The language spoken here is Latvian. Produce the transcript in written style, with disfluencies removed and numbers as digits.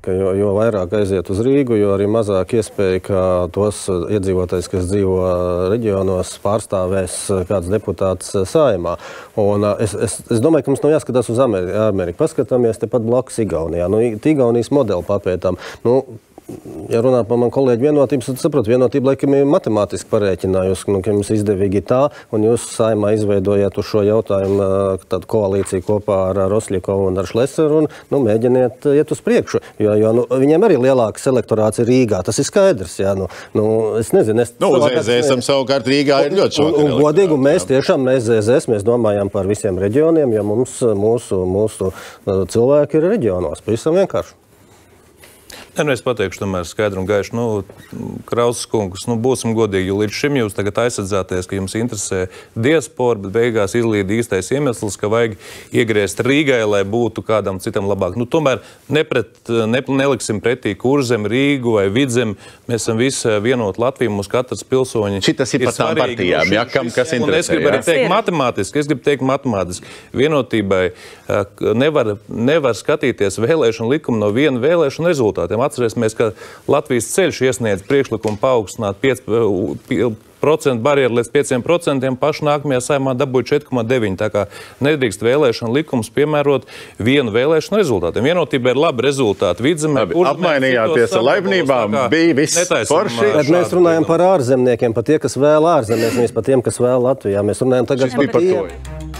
ka jo vairāk aiziet uz Rīgu, jo arī mazāk iespēja, ka tos iedzīvotājs, kas dzīvo reģionos, pārstāvēs kāds deputāts Saeimā. Un es domāju, ka mums nav jāskatās uz Ameriku. Paskatāmies tepat blakus Igaunijā. Igaunijas modeli papētām. Ja runā par manu kolēģu vienotības, tad saprotu, vienotība laikam ir matemātiski parēķinājusi, ka jums izdevīgi tā, un jūs Saeimā izveidojāt uz šo jautājumu tādu koalīciju kopā ar Rosļikovu un ar Šleseru un mēģiniet iet uz priekšu, jo viņiem arī lielākas elektorāts ir Rīgā, tas ir skaidrs, jā, es nezinu. Uz ZZS savukārt Rīgā ir ļoti šāda elektorāta. Godīgi, mēs ZZS, mēs domājam par visiem reģioniem, jo mūsu cilvēki ir reģionos, pavisam vienkārši. Es pateikšu tomēr skaidru un gaišu. Krausas kungs, būsim godīgi, jo līdz šim jūs tagad aizsadzāties, ka jums interesē diaspora, bet beigās izlīd īstais iemesls, ka vajag iegriezt Rīgai, lai būtu kādam citam labāk. Tomēr neliksim pretī Kurzem, Rīgu vai Vidzem. Mēs esam visi vienot Latviju, mums katrs pilsoņi šitas ir par tām partijām, kas interesē. Es gribu arī teikt matemātiski. Vienotībai nevar skatīties vēlēšanu likumu no viena vēlēšanu rezultātiem. Atcerēsimies, ka Latvijas ceļš iesniedz priekšlikumu paaugstināt 5% barjeru līdz 5%, paši nākamajā Saeimā dabūja 4,9%. Tā kā nedrīkst vēlēšanu likums piemērot vienu vēlēšanu rezultātiem. Vienotībai ir labi rezultāti. Vidzemē, apmainījāties ar laipnībām, bija viss forši. Bet mēs runājam par ārzemniekiem, par tie, kas vēl ārzemēs, nevis par tiem, kas vēl Latvijā. Mēs runājam tagad par tiem.